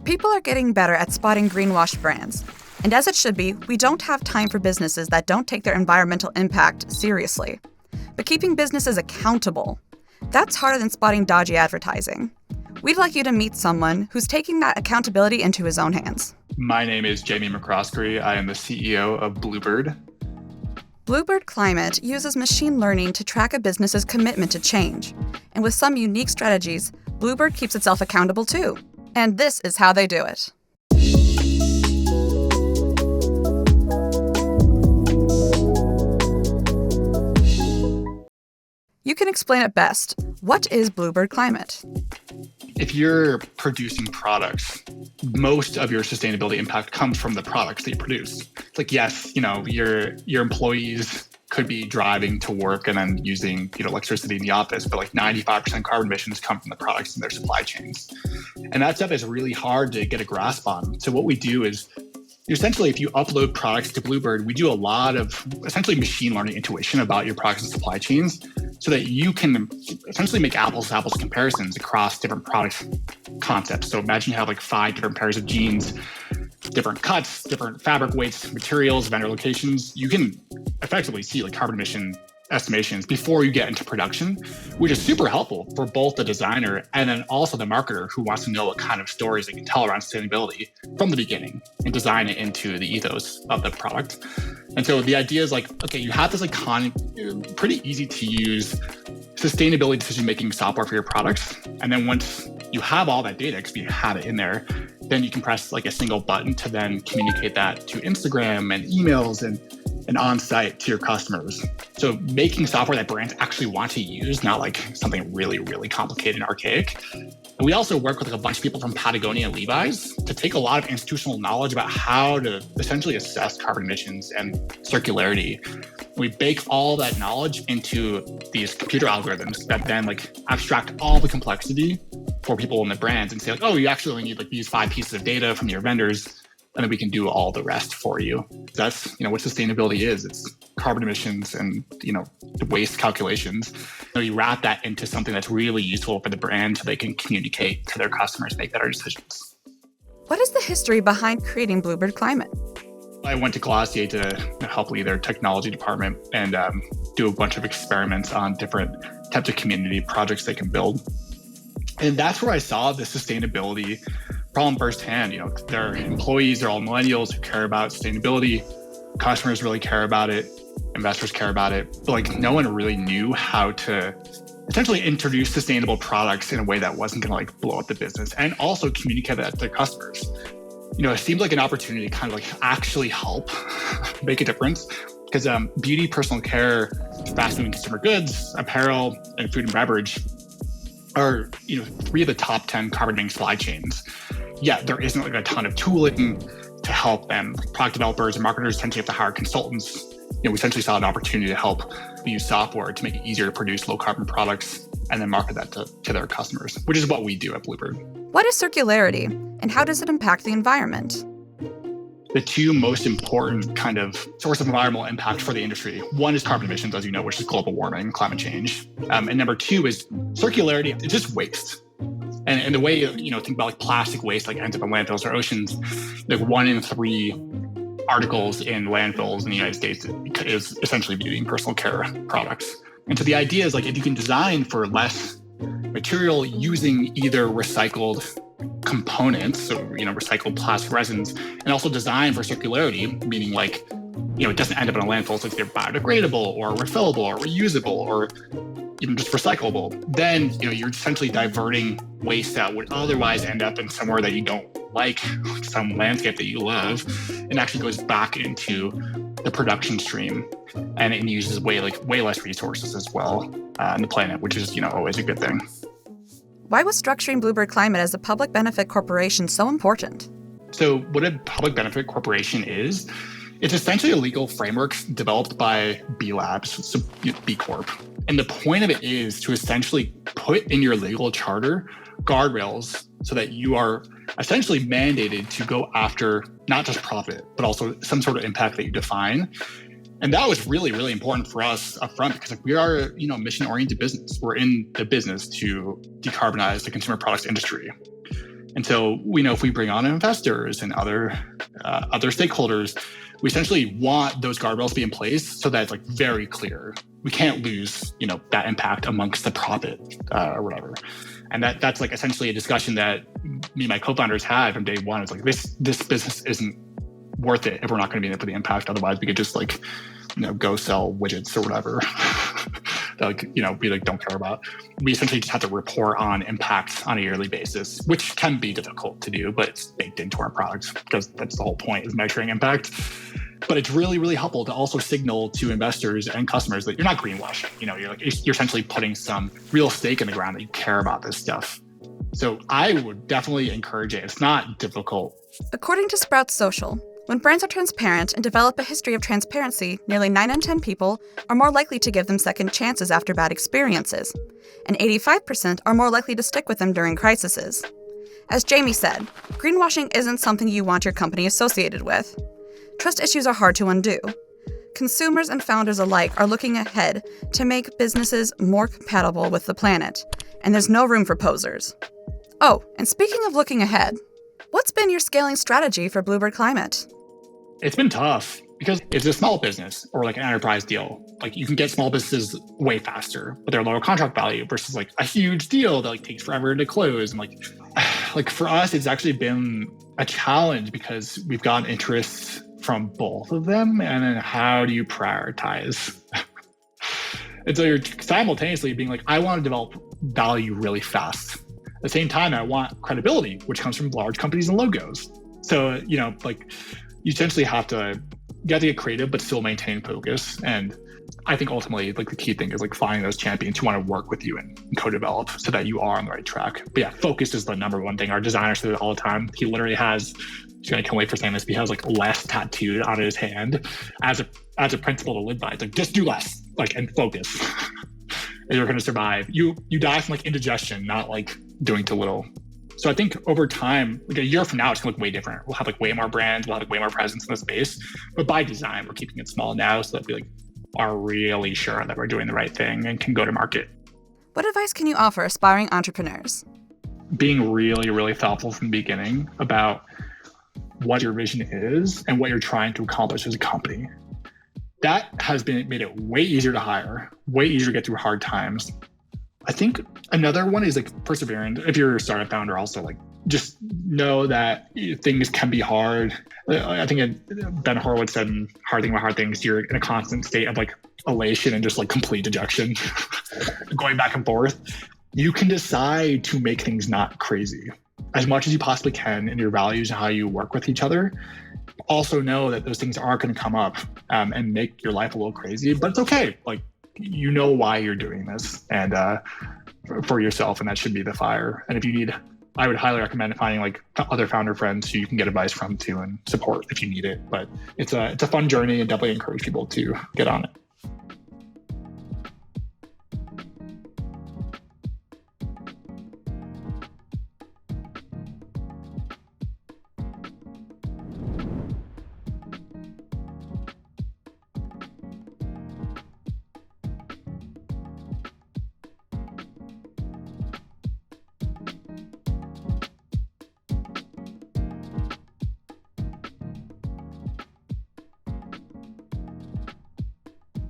People are getting better at spotting greenwashed brands. And as it should be, we don't have time for businesses that don't take their environmental impact seriously. But keeping businesses accountable, that's harder than spotting dodgy advertising. We'd like you to meet someone who's taking that accountability into his own hands. My name is Jamie McCroskery. I am the CEO of Bluebird. Bluebird Climate uses machine learning to track a business's commitment to change. And with some unique strategies, Bluebird keeps itself accountable too. And this is how they do it. You can explain it best. What is Bluebird Climate? If you're producing products, most of your sustainability impact comes from the products that you produce. It's like, yes, your employees could be driving to work and then using electricity in the office, but like 95% carbon emissions come from the products in their supply chains. And that stuff is really hard to get a grasp on. So what we do is, essentially, if you upload products to Bluebird, we do a lot of essentially machine learning intuition about your products and supply chains so that you can essentially make apples to apples comparisons across different product concepts. So imagine you have like 5 different pairs of jeans, different cuts, different fabric weights, materials, vendor locations. You can effectively see like carbon emission estimations before you get into production, which is super helpful for both the designer and then also the marketer who wants to know what kind of stories they can tell around sustainability from the beginning and design it into the ethos of the product. And so the idea is like, okay, you have this iconic, pretty easy to use sustainability decision-making software for your products. And then once you have all that data, because you have it in there, then you can press like a single button to then communicate that to Instagram and emails and on-site to your customers. So making software that brands actually want to use, not like something really, really complicated and archaic. And we also work with like a bunch of people from Patagonia and Levi's to take a lot of institutional knowledge about how to essentially assess carbon emissions and circularity. We bake all that knowledge into these computer algorithms that then like abstract all the complexity for people in the brands and say like, oh, you actually only need like these 5 pieces of data from your vendors, and then we can do all the rest for you. That's what sustainability is. It's carbon emissions and the waste calculations. You wrap that into something that's really useful for the brand so they can communicate to their customers, make better decisions. What is the history behind creating Bluebird Climate? I went to Glossier to help lead their technology department and do a bunch of experiments on different types of community projects they can build. And that's where I saw the sustainability problem firsthand. Their employees are all millennials who care about sustainability. Customers really care about it. Investors care about it. But like no one really knew how to essentially introduce sustainable products in a way that wasn't going to like blow up the business and also communicate that to their customers. It seemed like an opportunity to kind of like actually help make a difference because beauty, personal care, fast-moving consumer goods, apparel, and food and beverage are 3 of the top 10 carbon emitting supply chains. Yeah, there isn't like a ton of tooling to help them. Product developers and marketers tend to have to hire consultants. We essentially saw an opportunity to help use software to make it easier to produce low carbon products and then market that to their customers, which is what we do at Bluebird. What is circularity and how does it impact the environment? The 2 most important kind of source of environmental impact for the industry. One is carbon emissions, as you know, which is global warming, climate change. And number 2 is circularity. It's just waste. And the way, think about like plastic waste, like ends up in landfills or oceans, like 1 in 3 articles in landfills in the United States is essentially beauty and personal care products. And so the idea is like, if you can design for less material using either recycled components, so, recycled plastic resins, and also design for circularity, meaning like, it doesn't end up in a landfill, so it's either biodegradable or refillable or reusable or even just recyclable, then you're essentially diverting waste that would otherwise end up in somewhere that you don't like some landscape that you love, and actually goes back into the production stream, and it uses way less resources as well on the planet, which is always a good thing. Why was structuring Bluebird Climate as a public benefit corporation so important? So what a public benefit corporation is, it's essentially a legal framework developed by B Labs, so B Corp. And the point of it is to essentially put in your legal charter guardrails so that you are essentially mandated to go after not just profit, but also some sort of impact that you define. And that was really, really important for us up front because we are a mission-oriented business. We're in the business to decarbonize the consumer products industry. And so we know if we bring on investors and other stakeholders, we essentially want those guardrails to be in place so that it's like very clear. We can't lose, that impact amongst the profit or whatever. And that's like essentially a discussion that me and my co-founders had from day one. It's like this business isn't worth it if we're not going to be in it for the impact. Otherwise, we could just go sell widgets or whatever that we don't care about. We essentially just have to report on impacts on a yearly basis, which can be difficult to do, but it's baked into our products because that's the whole point, is measuring impact. But it's really, really helpful to also signal to investors and customers that you're not greenwashing. You're essentially putting some real stake in the ground that you care about this stuff. So I would definitely encourage it. It's not difficult. According to Sprout Social, when brands are transparent and develop a history of transparency, nearly 9 in 10 people are more likely to give them second chances after bad experiences, and 85% are more likely to stick with them during crises. As Jamie said, greenwashing isn't something you want your company associated with. Trust issues are hard to undo. Consumers and founders alike are looking ahead to make businesses more compatible with the planet, and there's no room for posers. Oh, and speaking of looking ahead, what's been your scaling strategy for Bluebird Climate? It's been tough because it's a small business or like an enterprise deal. Like you can get small businesses way faster, but they're lower contract value versus like a huge deal that takes forever to close. And like for us, it's actually been a challenge because we've gotten interest from both of them. And then how do you prioritize? And so you're simultaneously being like, I want to develop value really fast. At the same time, I want credibility, which comes from large companies and logos. So, you essentially have to get creative, but still maintain focus. And I think ultimately, the key thing is finding those champions who want to work with you and co-develop so that you are on the right track. But yeah, focus is the number one thing. Our designer says it all the time. He literally has, he's going to can't wait for saying this, but he has less tattooed on his hand as a principle to live by. It's just do less, and focus. And you're going to survive. You die from indigestion, not doing too little. So I think over time, a year from now, it's going to look way different. We'll have way more brands, we'll have way more presence in the space. But by design, we're keeping it small now so that we are really sure that we're doing the right thing and can go to market. What advice can you offer aspiring entrepreneurs? Being really, really thoughtful from the beginning about what your vision is and what you're trying to accomplish as a company. That has made it way easier to hire, way easier to get through hard times. I think another one is perseverance. If you're a startup founder, also just know that things can be hard. I think Ben Horowitz said in Hard Thing About Hard Things, you're in a constant state of elation and just complete dejection, going back and forth. You can decide to make things not crazy as much as you possibly can in your values and how you work with each other. Also know that those things are going to come up and make your life a little crazy, but it's okay. You know why you're doing this and for yourself, and that should be the fire. And if you need, I would highly recommend finding other founder friends who you can get advice from too and support if you need it. But it's a fun journey and definitely encourage people to get on it.